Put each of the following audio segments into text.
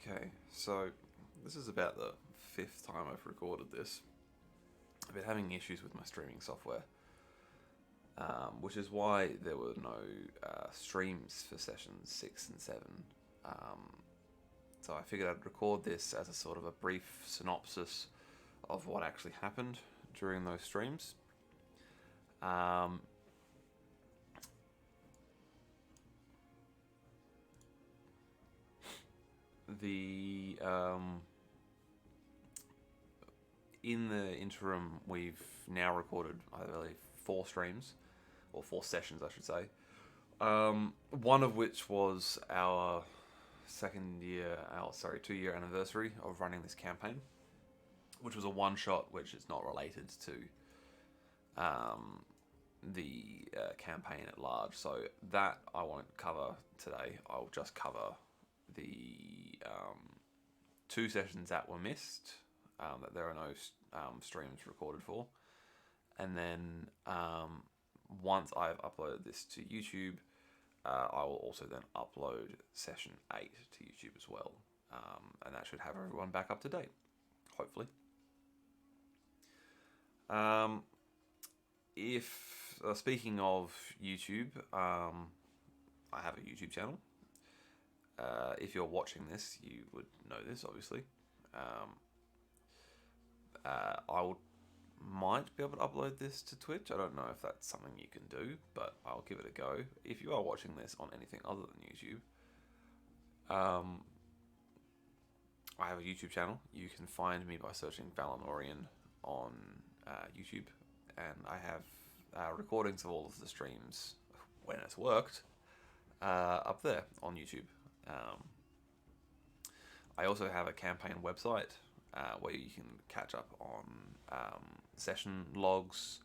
Okay, so this is about the fifth time I've recorded this. I've been having issues with my streaming software, which is why there were no streams for sessions 6 and 7. Um, so I figured I'd record this as a sort of a brief synopsis of what actually happened during those streams. Um, the In the interim, we've now recorded, I believe, 4 streams, or 4 sessions, I should say. One of which was our 2-year anniversary of running this campaign, which was a one-shot, which is not related to the campaign at large. So that I won't cover today. I'll just cover the 2 sessions that were missed, that there are no streams recorded for. And then once I've uploaded this to YouTube, I will also then upload session 8 to YouTube as well. And that should have everyone back up to date, hopefully. Speaking of YouTube, I have a YouTube channel. If you're watching this, you would know this, obviously. I might be able to upload this to Twitch. I don't know if that's something you can do, but I'll give it a go. If you are watching this on anything other than YouTube, I have a YouTube channel. You can find me by searching Valinorian on YouTube, and I have recordings of all of the streams when it's worked up there on YouTube. I also have a campaign website where you can catch up on session logs.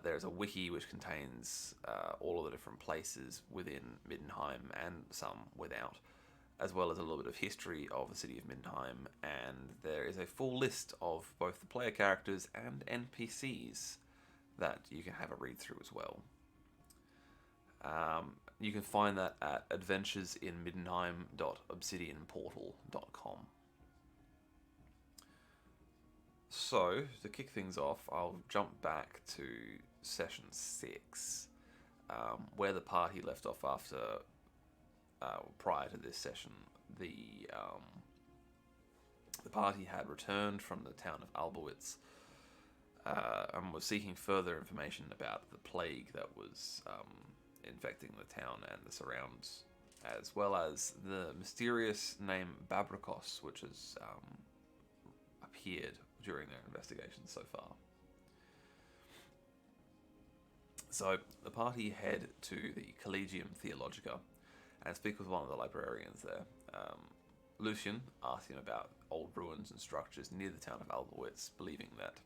There's a wiki which contains all of the different places within Middenheim and some without, as well as a little bit of history of the city of Middenheim, and there is a full list of both the player characters and NPCs that you can have a read through as well. You can find that at adventuresinmiddenheim.obsidianportal.com. So, to kick things off, I'll jump back to session 6, where the party left off after, prior to this session. The party had returned from the town of Albowitz and was seeking further information about the plague that was infecting the town and the surrounds, as well as the mysterious name Babrikos, which has appeared during their investigation so far. So the party head to the Collegium Theologica and speak with one of the librarians there. Lucian asks him about old ruins and structures near the town of Albowitz, believing that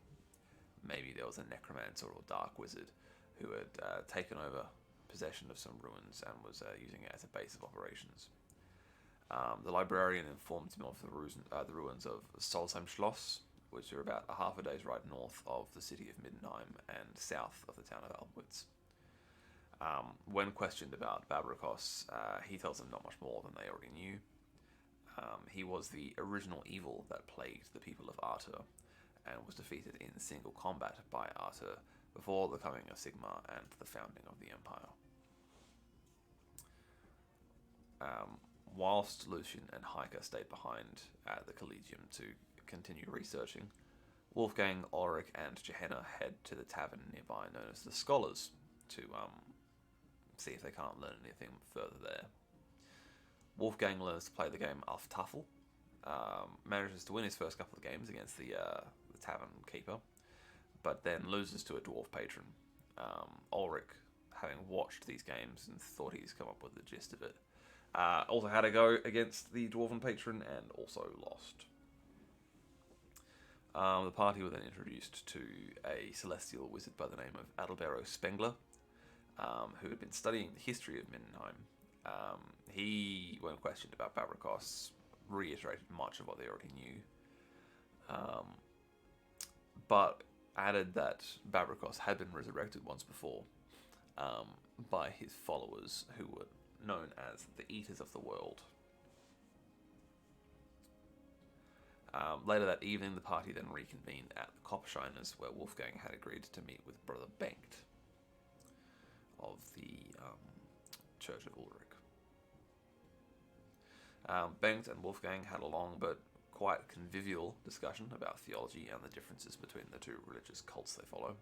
maybe there was a necromancer or dark wizard who had taken over possession of some ruins and was using it as a base of operations. The librarian informs him of the ruins of Solsheim Schloss, which are about a half a day's ride north of the city of Middenheim and south of the town of Albowitz. When questioned about Babrikos, he tells them not much more than they already knew. He was the original evil that plagued the people of Artur, and was defeated in single combat by Artur before the coming of Sigmar and the founding of the Empire. Whilst Lucian and Heike stayed behind at the Collegium to continue researching, Wolfgang, Ulrich, and Gehenna head to the tavern nearby known as the Scholars to see if they can't learn anything further there. Wolfgang learns to play the game Auf Tafel, manages to win his first couple of games against the tavern keeper, but then loses to a dwarf patron. Ulrich, having watched these games and thought he's come up with the gist of it, also had a go against the dwarven patron and also lost. The party were then introduced to a celestial wizard by the name of Adalbero Spengler, who had been studying the history of Middenheim. He, when questioned about Babrikos, reiterated much of what they already knew, but added that Babrikos had been resurrected once before by his followers, who were known as the Eaters of the World. Later that evening, the party then reconvened at the Coppershiners, where Wolfgang had agreed to meet with Brother Bengt of the Church of Ulrich. Bengt and Wolfgang had a long but quite convivial discussion about theology and the differences between the two religious cults they follow.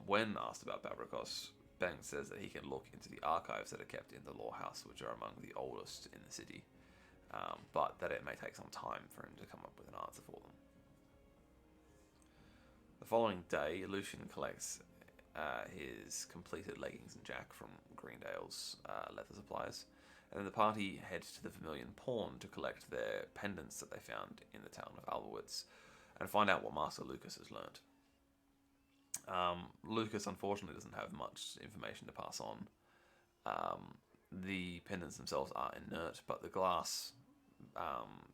When asked about Babrikos, Bengt says that he can look into the archives that are kept in the law house, which are among the oldest in the city, but that it may take some time for him to come up with an answer for them. The following day, Lucian collects his completed leggings and jack from Greendale's leather supplies, and then the party heads to the Vermilion Pawn to collect their pendants that they found in the town of Alberwitz and find out what Master Lucas has learnt. Lucas unfortunately doesn't have much information to pass on. The pendants themselves are inert, but the glass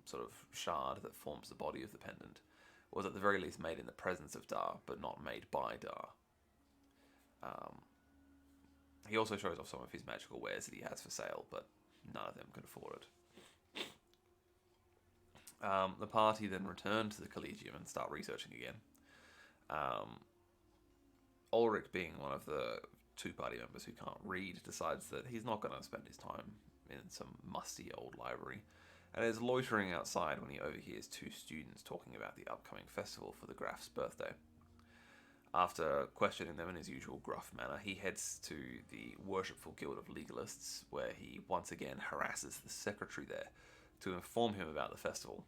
sort of shard that forms the body of the pendant was at the very least made in the presence of Dar, but not made by Dar. He also shows off some of his magical wares that he has for sale, but none of them can afford it. The party then return to the Collegium and start researching again. Ulrich, being one of the two party members who can't read, decides that he's not going to spend his time in some musty old library, and is loitering outside when he overhears two students talking about the upcoming festival for the Graf's birthday. After questioning them in his usual gruff manner, he heads to the Worshipful Guild of Legalists, where he once again harasses the secretary there to inform him about the festival.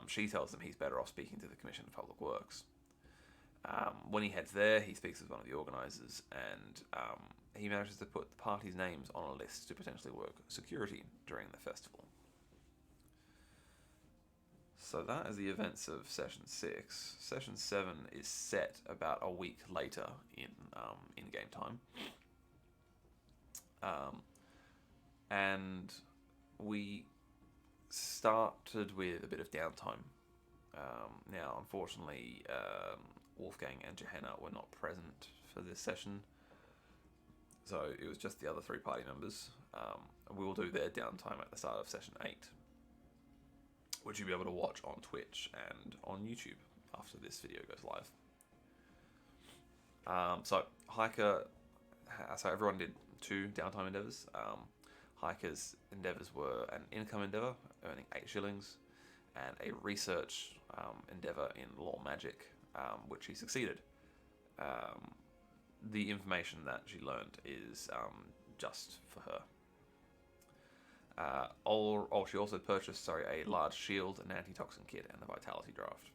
She tells him he's better off speaking to the Commission of Public Works. When he heads there, he speaks with one of the organisers, and he manages to put the party's names on a list to potentially work security during the festival. So that is the events of Session 6. Session 7 is set about a week later in game time. And we started with a bit of downtime. Now, unfortunately, Wolfgang and Johanna were not present for this session, so it was just the other three party members. We will do their downtime at the start of Session 8, which you'll be able to watch on Twitch and on YouTube after this video goes live. So everyone did 2 downtime endeavours. Hiker's endeavours were an income endeavour, earning 8 shillings, and a research endeavour in law magic, which she succeeded. The information that she learned is just for her. She also purchased a large shield, an antitoxin kit, and a vitality draft.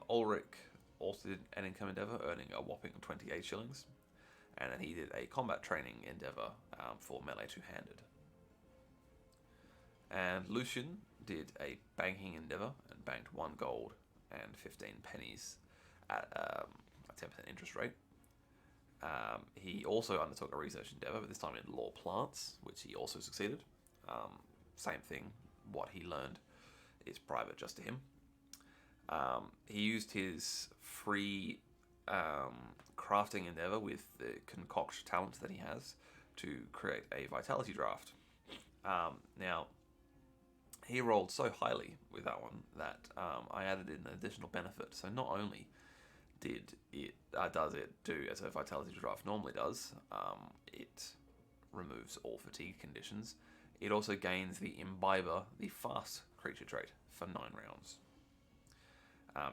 Ulrich also did an income endeavour, earning a whopping 28 shillings, and then he did a combat training endeavour for melee two-handed. And Lucian did a banking endeavour and banked 1 gold and 15 pennies at a 10% interest rate. He also undertook a research endeavour, but this time in law plants, which he also succeeded. Same thing, what he learned is private just to him. He used his free crafting endeavour with the concoct talent that he has to create a vitality draft. Now, he rolled so highly with that one that I added in an additional benefit. So not only does it do as a vitality draft normally does, it removes all fatigue conditions. It also gains the Imbiber, the fast creature trait, for 9 rounds.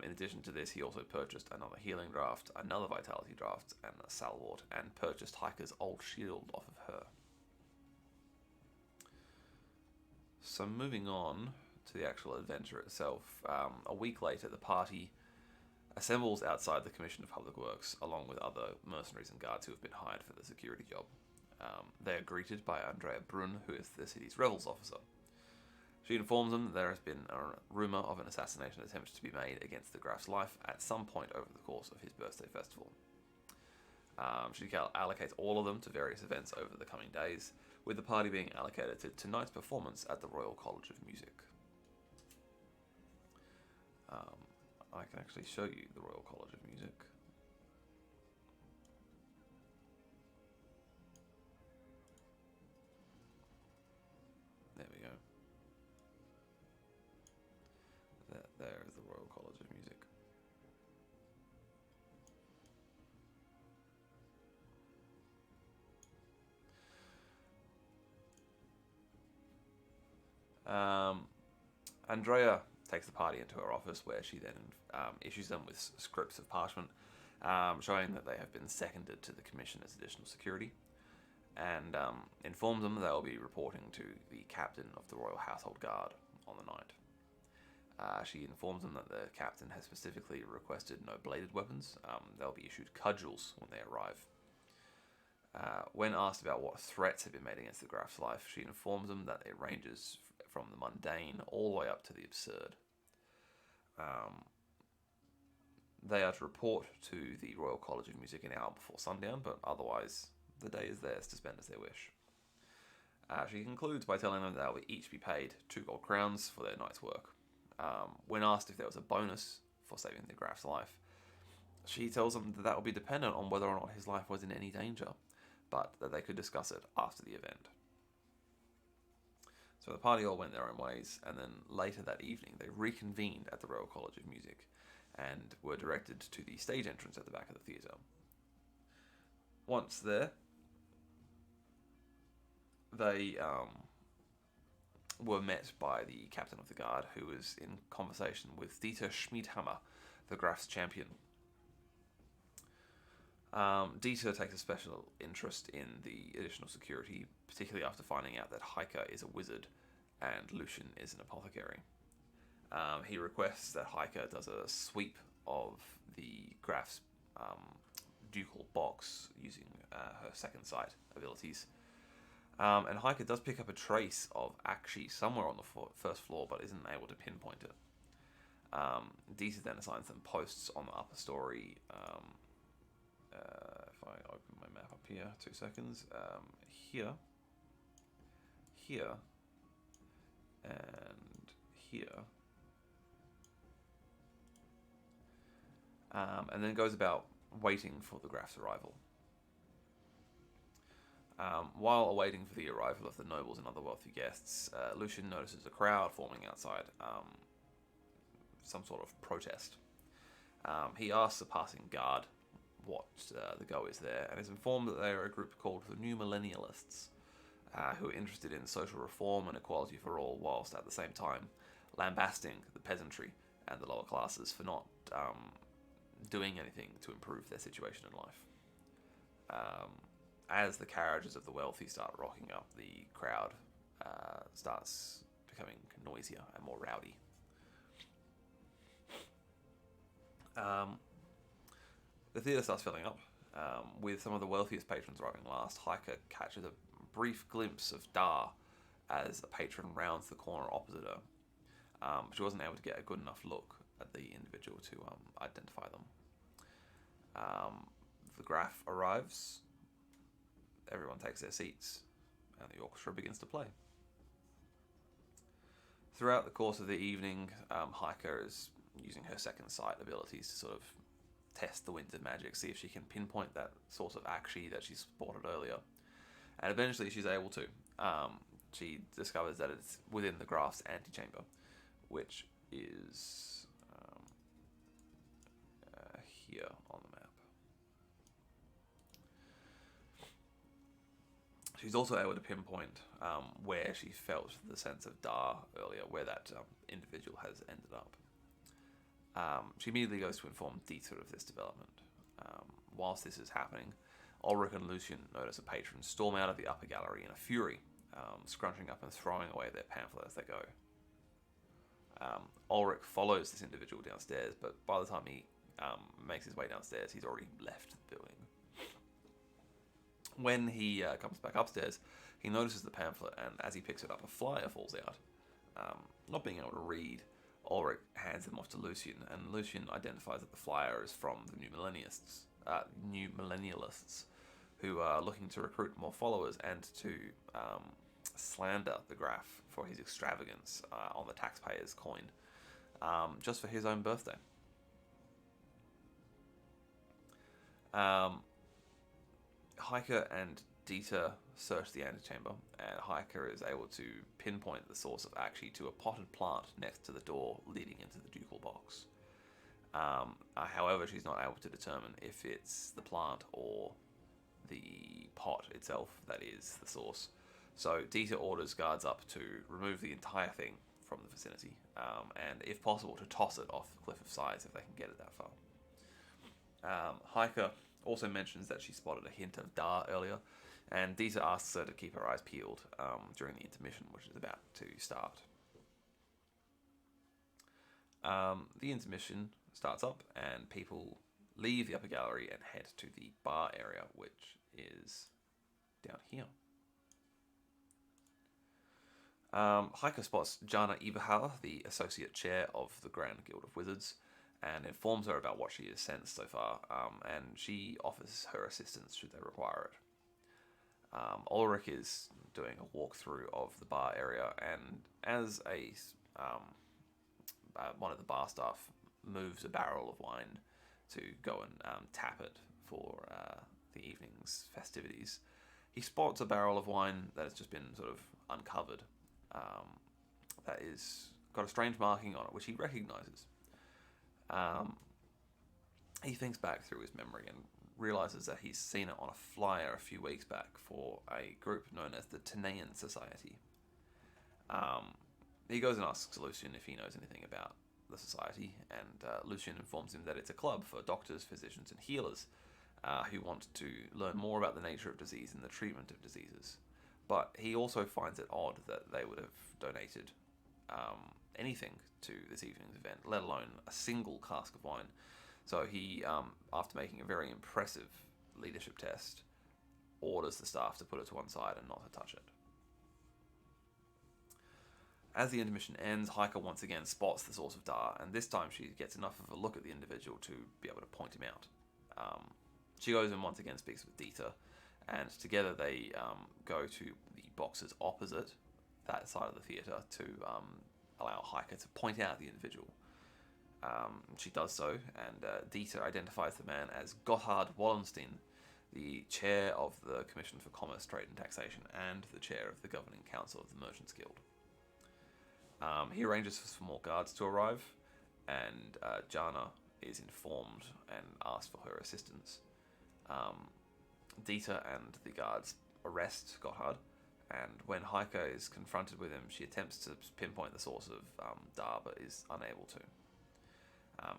In addition to this, he also purchased another healing draft, another vitality draft, and a salwart, and purchased Hiker's old shield off of her. So moving on to the actual adventure itself, a week later the party assembles outside the Commission of Public Works along with other mercenaries and guards who have been hired for the security job. They are greeted by Andrea Brunn, who is the city's revels officer. She informs them that there has been a rumour of an assassination attempt to be made against the Graf's life at some point over the course of his birthday festival. She allocates all of them to various events over the coming days, with the party being allocated to tonight's performance at the Royal College of Music. I can actually show you the Royal College of Music. There we go. There is the Royal College of Music. Andrea takes the party into her office, where she then issues them with scripts of parchment showing that they have been seconded to the commission as additional security, and informs them they will be reporting to the captain of the Royal Household Guard on the night. She informs them that the captain has specifically requested no bladed weapons. They'll be issued cudgels when they arrive. When asked about what threats have been made against the Graf's life, she informs them that it ranges from the mundane all the way up to the absurd. They are to report to the Royal College of Music an hour before sundown, but otherwise the day is theirs to spend as they wish. She concludes by telling them that they will each be paid 2 gold crowns for their night's work. When asked if there was a bonus for saving the Graf's life, she tells them that will be dependent on whether or not his life was in any danger, but that they could discuss it after the event. So the party all went their own ways, and then later that evening they reconvened at the Royal College of Music and were directed to the stage entrance at the back of the theatre. Once there, they were met by the captain of the guard, who was in conversation with Dieter Schmiedhammer, the Graf's champion. Dieter takes a special interest in the additional security, particularly after finding out that Heike is a wizard and Lucian is an apothecary. He requests that Heike does a sweep of the Graf's ducal box using her second sight abilities. And Heike does pick up a trace of Akshi somewhere on the first floor, but isn't able to pinpoint it. Dieter then assigns them posts on the upper story. If I open my map up here, 2 seconds. Here, and here. And then goes about waiting for the Graf's arrival. While awaiting for the arrival of the nobles and other wealthy guests, Lucian notices a crowd forming outside some sort of protest. He asks the passing guard what the go is there, and is informed that they are a group called the New Millennialists, who are interested in social reform and equality for all, whilst at the same time lambasting the peasantry and the lower classes for not doing anything to improve their situation in life. As the carriages of the wealthy start rocking up, the crowd starts becoming noisier and more rowdy. The theatre starts filling up, with some of the wealthiest patrons arriving last. Heike catches a brief glimpse of Dar as a patron rounds the corner opposite her. She wasn't able to get a good enough look at the individual to identify them. The Graf arrives, everyone takes their seats, and the orchestra begins to play. Throughout the course of the evening, Heike is using her second sight abilities to sort of test the winds of magic, see if she can pinpoint that source of Akshi that she spotted earlier. And eventually she's able to. She discovers that it's within the Graf's antechamber, which is here on the map. She's also able to pinpoint where she felt the sense of Dar earlier, where that individual has ended up. She immediately goes to inform Dieter of this development. Whilst this is happening, Ulrich and Lucian notice a patron storm out of the upper gallery in a fury, scrunching up and throwing away their pamphlet as they go. Ulrich follows this individual downstairs, but by the time he makes his way downstairs, he's already left the building. When he comes back upstairs, he notices the pamphlet, and as he picks it up, a flyer falls out. Not being able to read, Ulrich hands them off to Lucian, and Lucian identifies that the flyer is from the New Millennialists, who are looking to recruit more followers and to slander the Graf for his extravagance on the taxpayer's coin, just for his own birthday. Heike and Dieter search the antechamber, and Hiker is able to pinpoint the source of actually to a potted plant next to the door leading into the ducal box. However, she's not able to determine if it's the plant or the pot itself that is the source. So Dieter orders guards up to remove the entire thing from the vicinity, and if possible to toss it off the cliff of sides if they can get it that far. Hiker also mentions that she spotted a hint of Dar earlier, and Dieter asks her to keep her eyes peeled during the intermission, which is about to start. The intermission starts up, and people leave the upper gallery and head to the bar area, which is down here. Hiker spots Jana Eberhauer, the associate chair of the Grand Guild of Wizards, and informs her about what she has sensed so far, and she offers her assistance should they require it. Ulrich is doing a walkthrough of the bar area, and as one of the bar staff moves a barrel of wine to go and tap it for the evening's festivities, he spots a barrel of wine that has just been sort of uncovered, that is got a strange marking on it, which he recognizes. He thinks back through his memory and realizes that he's seen it on a flyer a few weeks back for a group known as the Tenean Society. He goes and asks Lucian if he knows anything about the society, and Lucian informs him that it's a club for doctors, physicians, and healers who want to learn more about the nature of disease and the treatment of diseases. But he also finds it odd that they would have donated anything to this evening's event, let alone a single cask of wine. So he, after making a very impressive leadership test, orders the staff to put it to one side and not to touch it. As the intermission ends, Hiker once again spots the source of Dar, and this time she gets enough of a look at the individual to be able to point him out. She goes and once again speaks with Dieter, and together they go to the boxes opposite that side of the theatre to allow Hiker to point out the individual. She does so, and Dieter identifies the man as Gotthard Wallenstein, the chair of the Commission for Commerce, Trade and Taxation, and the chair of the Governing Council of the Merchants Guild. He arranges for more guards to arrive, and Jana is informed and asks for her assistance. Dieter and the guards arrest Gotthard, and when Hiker is confronted with him, she attempts to pinpoint the source of Dar, but is unable to.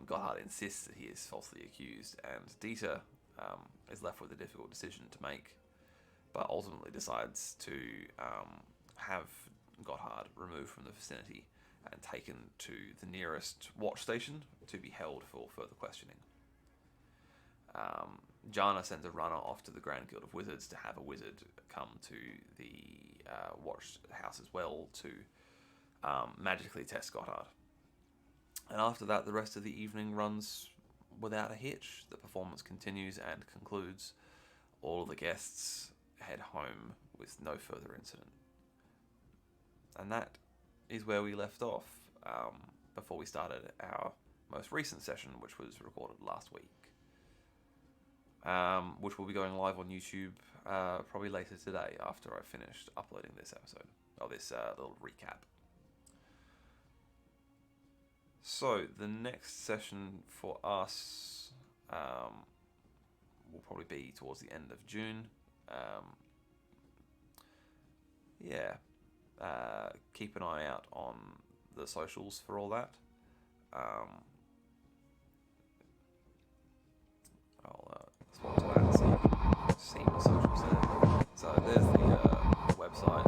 Gotthard insists that he is falsely accused, and Dieter is left with a difficult decision to make, but ultimately decides to have Gotthard removed from the vicinity and taken to the nearest watch station to be held for further questioning. Jana sends a runner off to the Grand Guild of Wizards to have a wizard come to the watch house as well to magically test Gotthard. And after that, the rest of the evening runs without a hitch. The performance continues and concludes. All of the guests head home with no further incident. And that is where we left off before we started our most recent session, which was recorded last week, which will be going live on YouTube probably later today after I've finished uploading this episode, or this little recap. So the next session for us will probably be towards the end of June. Keep an eye out on the socials for all that. I'll swap to that so you can see the socials there. So there's the website.